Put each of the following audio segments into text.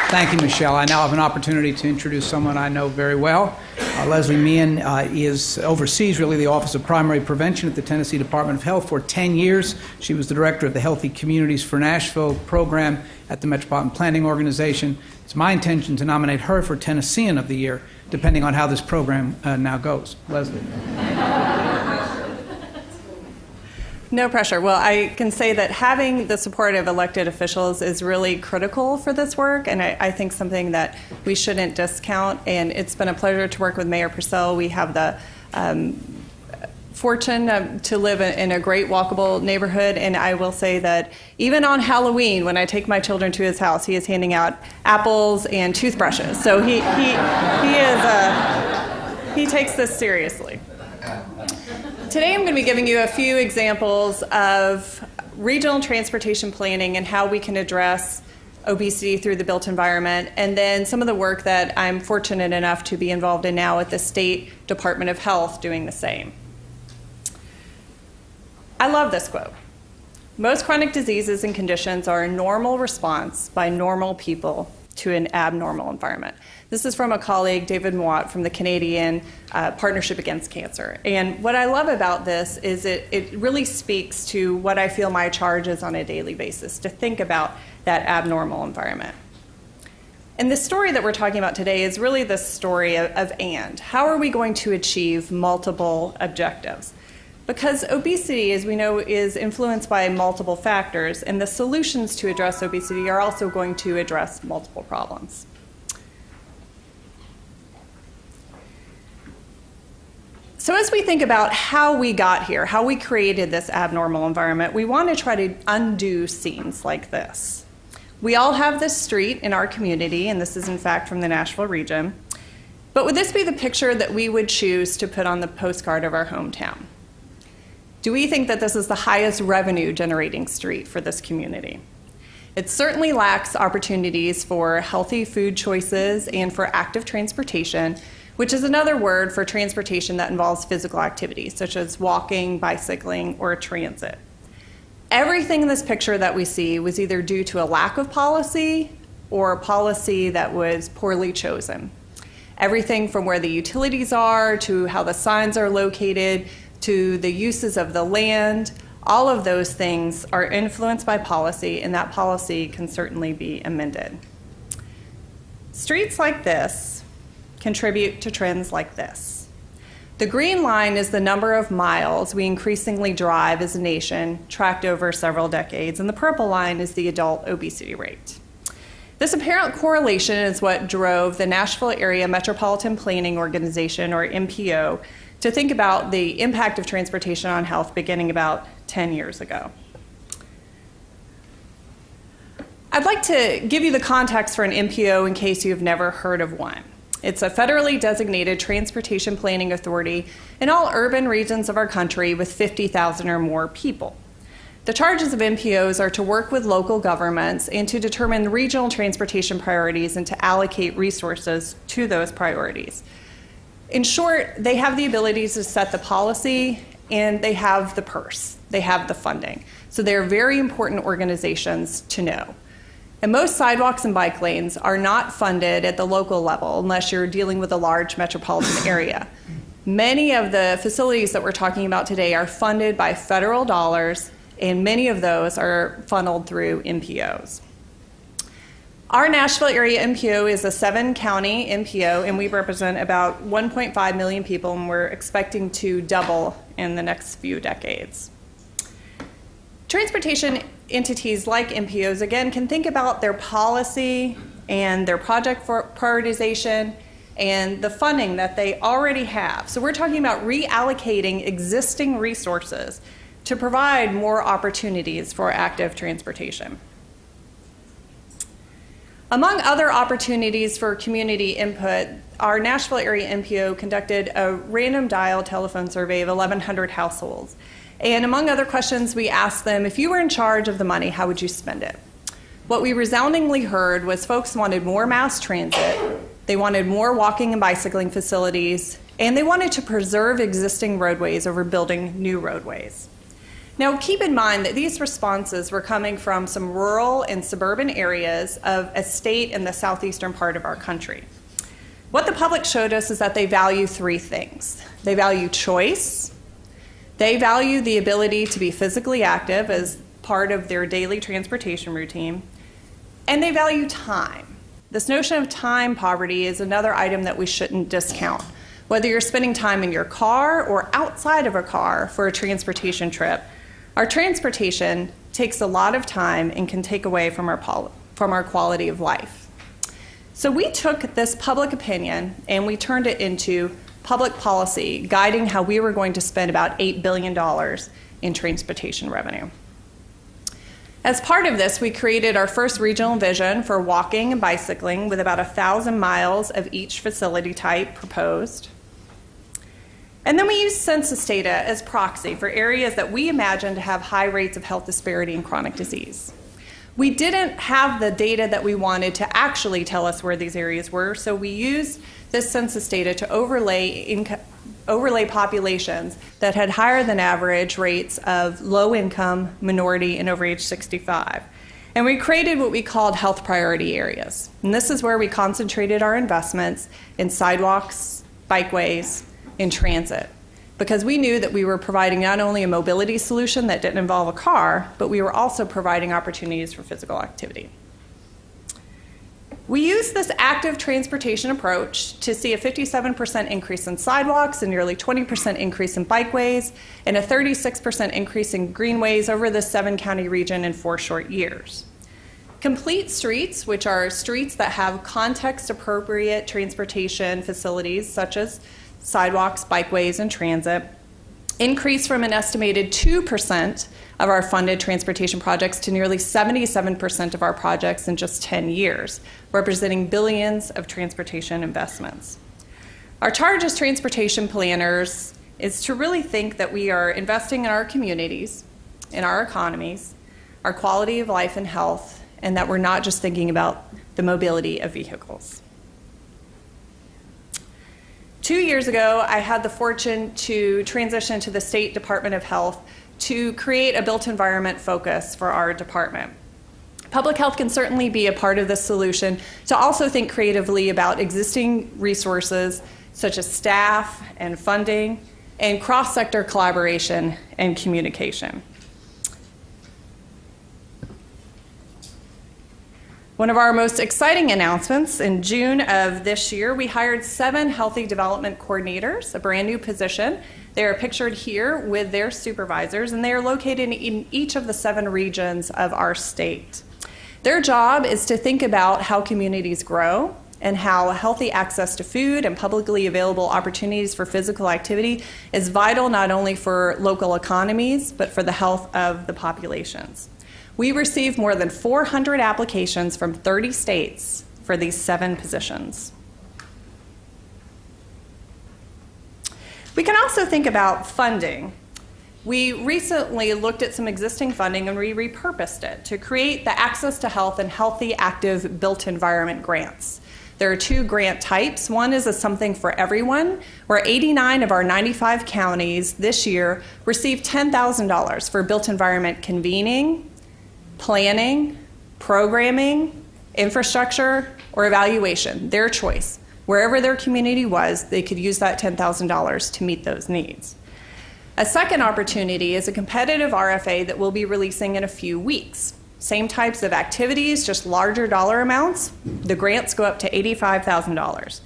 Thank you, Michelle. I now have an opportunity to introduce someone I know very well. Leslie Meehan oversees really the Office of Primary Prevention at the Tennessee Department of Health for 10 years. She was the director of the Healthy Communities for Nashville program at the Metropolitan Planning Organization. It's my intention to nominate her for Tennessean of the Year, depending on how this program now goes. Leslie. No pressure. Well, I can say that having the support of elected officials is really critical for this work, and I think something that we shouldn't discount. And it's been a pleasure to work with Mayor Purcell. We have the fortune to live in a great walkable neighborhood, and I will say that even on Halloween, when I take my children to his house, he is handing out apples and toothbrushes. So he takes this seriously. Today I'm going to be giving you a few examples of regional transportation planning and how we can address obesity through the built environment, and then some of the work that I'm fortunate enough to be involved in now at the State Department of Health doing the same. I love this quote. Most chronic diseases and conditions are a normal response by normal people to an abnormal environment. This is from a colleague, David Mowat, from the Canadian Partnership Against Cancer. And what I love about this is it really speaks to what I feel my charge is on a daily basis, to think about that abnormal environment. And the story that we're talking about today is really the story of and. How are we going to achieve multiple objectives? Because obesity, as we know, is influenced by multiple factors, and the solutions to address obesity are also going to address multiple problems. So as we think about how we got here, how we created this abnormal environment, we want to try to undo scenes like this. We all have this street in our community, and this is in fact from the Nashville region. But would this be the picture that we would choose to put on the postcard of our hometown? Do we think that this is the highest revenue generating street for this community? It certainly lacks opportunities for healthy food choices and for active transportation, which is another word for transportation that involves physical activity, such as walking, bicycling, or transit. Everything in this picture that we see was either due to a lack of policy or a policy that was poorly chosen. Everything from where the utilities are, to how the signs are located, to the uses of the land, all of those things are influenced by policy, and that policy can certainly be amended. Streets like this contribute to trends like this. The green line is the number of miles we increasingly drive as a nation, tracked over several decades, and the purple line is the adult obesity rate. This apparent correlation is what drove the Nashville Area Metropolitan Planning Organization, or MPO, to think about the impact of transportation on health beginning about 10 years ago. I'd like to give you the context for an MPO in case you've never heard of one. It's a federally designated transportation planning authority in all urban regions of our country with 50,000 or more people. The charges of MPOs are to work with local governments and to determine regional transportation priorities and to allocate resources to those priorities. In short, they have the ability to set the policy, and they have the purse. They have the funding. So they're very important organizations to know. And most sidewalks and bike lanes are not funded at the local level unless you're dealing with a large metropolitan area. Many of the facilities that we're talking about today are funded by federal dollars, and many of those are funneled through MPOs. Our Nashville area MPO is a 7-county MPO, and we represent about 1.5 million people, and we're expecting to double in the next few decades. Transportation entities like MPOs, again, can think about their policy and their project prioritization and the funding that they already have. So we're talking about reallocating existing resources to provide more opportunities for active transportation. Among other opportunities for community input, our Nashville area MPO conducted a random dial telephone survey of 1,100 households. And among other questions, we asked them, if you were in charge of the money, how would you spend it? What we resoundingly heard was folks wanted more mass transit, they wanted more walking and bicycling facilities, and they wanted to preserve existing roadways over building new roadways. Now, keep in mind that these responses were coming from some rural and suburban areas of a state in the southeastern part of our country. What the public showed us is that they value three things. They value choice, they value the ability to be physically active as part of their daily transportation routine, and they value time. This notion of time poverty is another item that we shouldn't discount. Whether you're spending time in your car or outside of a car for a transportation trip, our transportation takes a lot of time and can take away from our quality of life. So we took this public opinion and we turned it into public policy, guiding how we were going to spend about $8 billion in transportation revenue. As part of this, we created our first regional vision for walking and bicycling with about 1,000 miles of each facility type proposed. And then we used census data as proxy for areas that we imagined to have high rates of health disparity and chronic disease. We didn't have the data that we wanted to actually tell us where these areas were, so we used this census data to overlay populations that had higher than average rates of low income, minority, and over age 65. And we created what we called health priority areas. And this is where we concentrated our investments in sidewalks, bikeways, in transit, because we knew that we were providing not only a mobility solution that didn't involve a car, but we were also providing opportunities for physical activity. We used this active transportation approach to see a 57% increase in sidewalks, a nearly 20% increase in bikeways, and a 36% increase in greenways over the 7-county region in 4 short years. Complete streets, which are streets that have context-appropriate transportation facilities such as sidewalks, bikeways, and transit, increased from an estimated 2% of our funded transportation projects to nearly 77% of our projects in just 10 years, representing billions of transportation investments. Our charge as transportation planners is to really think that we are investing in our communities, in our economies, our quality of life and health, and that we're not just thinking about the mobility of vehicles. 2 years ago, I had the fortune to transition to the State Department of Health to create a built environment focus for our department. Public health can certainly be a part of this solution to also think creatively about existing resources such as staff and funding and cross-sector collaboration and communication. One of our most exciting announcements, in June of this year, we hired 7 healthy development coordinators, a brand new position. They are pictured here with their supervisors, and they are located in each of the 7 regions of our state. Their job is to think about how communities grow and how healthy access to food and publicly available opportunities for physical activity is vital not only for local economies, but for the health of the populations. We received more than 400 applications from 30 states for these 7 positions. We can also think about funding. We recently looked at some existing funding and we repurposed it to create the Access to Health and Healthy Active Built Environment grants. There are 2 grant types. One is a Something for Everyone, where 89 of our 95 counties this year received $10,000 for built environment convening, planning, programming, infrastructure, or evaluation, their choice. Wherever their community was, they could use that $10,000 to meet those needs. A second opportunity is a competitive RFA that we'll be releasing in a few weeks. Same types of activities, just larger dollar amounts. The grants go up to $85,000.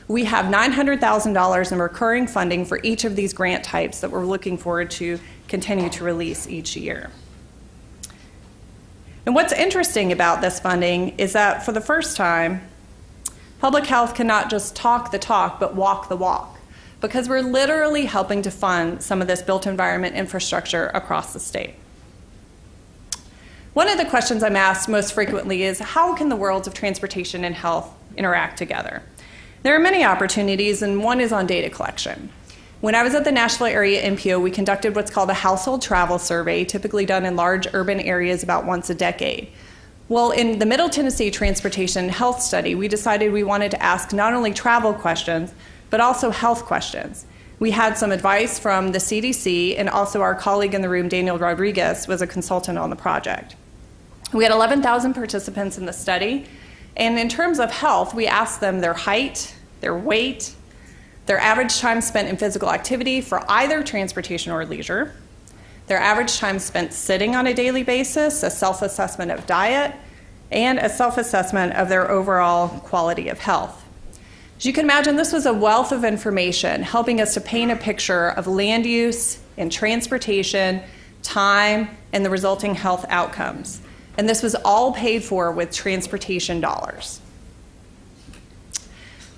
We have $900,000 in recurring funding for each of these grant types that we're looking forward to continue to release each year. And what's interesting about this funding is that for the first time, public health cannot just talk the talk, but walk the walk, because we're literally helping to fund some of this built environment infrastructure across the state. One of the questions I'm asked most frequently is, how can the worlds of transportation and health interact together? There are many opportunities, and one is on data collection. When I was at the Nashville area NPO, we conducted what's called a household travel survey, typically done in large urban areas about once a decade. Well, in the Middle Tennessee Transportation Health Study, we decided we wanted to ask not only travel questions, but also health questions. We had some advice from the CDC, and also our colleague in the room, Daniel Rodriguez, was a consultant on the project. We had 11,000 participants in the study, and in terms of health, we asked them their height, their weight, their average time spent in physical activity for either transportation or leisure, their average time spent sitting on a daily basis, a self-assessment of diet, and a self-assessment of their overall quality of health. As you can imagine, this was a wealth of information helping us to paint a picture of land use and transportation, time, and the resulting health outcomes. And this was all paid for with transportation dollars.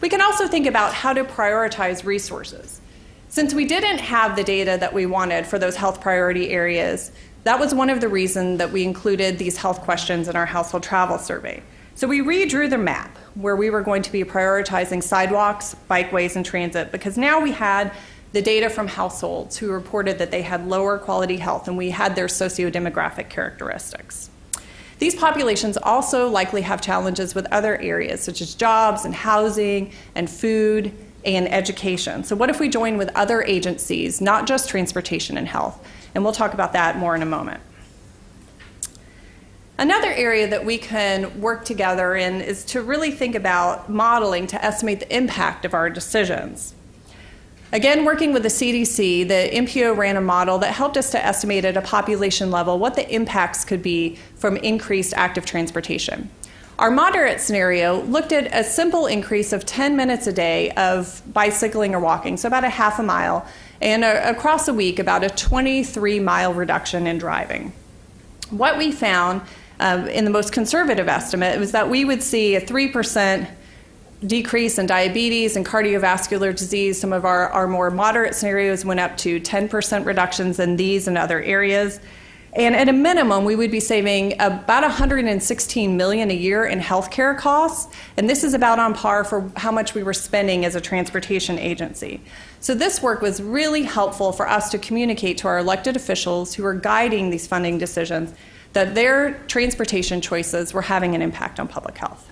We can also think about how to prioritize resources. Since we didn't have the data that we wanted for those health priority areas, that was one of the reasons that we included these health questions in our household travel survey. So we redrew the map where we were going to be prioritizing sidewalks, bikeways, and transit, because now we had the data from households who reported that they had lower quality health, and we had their socio-demographic characteristics. These populations also likely have challenges with other areas, such as jobs and housing and food and education. So what if we join with other agencies, not just transportation and health? And we'll talk about that more in a moment. Another area that we can work together in is to really think about modeling to estimate the impact of our decisions. Again, working with the CDC, the MPO ran a model that helped us to estimate at a population level what the impacts could be from increased active transportation. Our moderate scenario looked at a simple increase of 10 minutes a day of bicycling or walking, so about a half a mile, and across a week, about a 23-mile reduction in driving. What we found in the most conservative estimate was that we would see a 3% decrease in diabetes and cardiovascular disease. Some of our more moderate scenarios went up to 10% reductions in these and other areas. And at a minimum, we would be saving about $116 million a year in healthcare costs. And this is about on par for how much we were spending as a transportation agency. So this work was really helpful for us to communicate to our elected officials who are guiding these funding decisions that their transportation choices were having an impact on public health.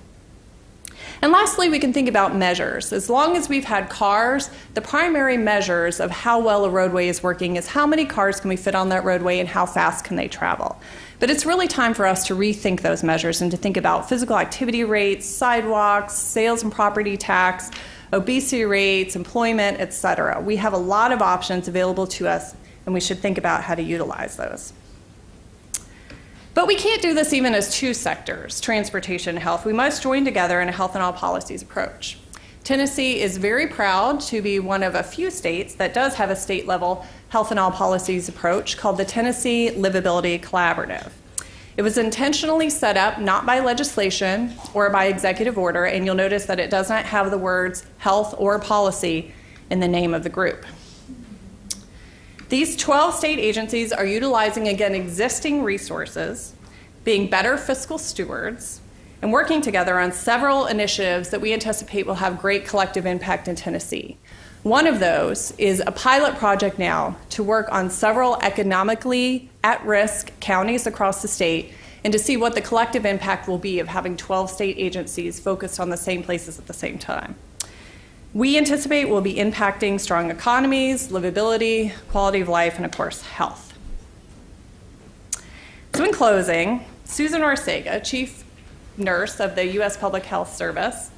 And lastly, we can think about measures. As long as we've had cars, the primary measures of how well a roadway is working is how many cars can we fit on that roadway and how fast can they travel. But it's really time for us to rethink those measures and to think about physical activity rates, sidewalks, sales and property tax, obesity rates, employment, et cetera. We have a lot of options available to us, and we should think about how to utilize those. But we can't do this even as two sectors, transportation and health. We must join together in a health and all policies approach. Tennessee is very proud to be one of a few states that does have a state-level health and all policies approach called the Tennessee Livability Collaborative. It was intentionally set up not by legislation or by executive order, and you'll notice that it does not have the words health or policy in the name of the group. These 12 state agencies are utilizing, again, existing resources, being better fiscal stewards, and working together on several initiatives that we anticipate will have great collective impact in Tennessee. One of those is a pilot project now to work on several economically at-risk counties across the state and to see what the collective impact will be of having 12 state agencies focused on the same places at the same time. We anticipate will be impacting strong economies, livability, quality of life, and of course, health. So in closing, Susan Ortega, Chief Nurse of the U.S. Public Health Service,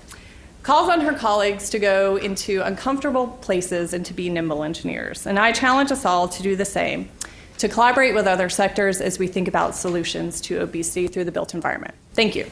calls on her colleagues to go into uncomfortable places and to be nimble engineers. And I challenge us all to do the same, to collaborate with other sectors as we think about solutions to obesity through the built environment. Thank you.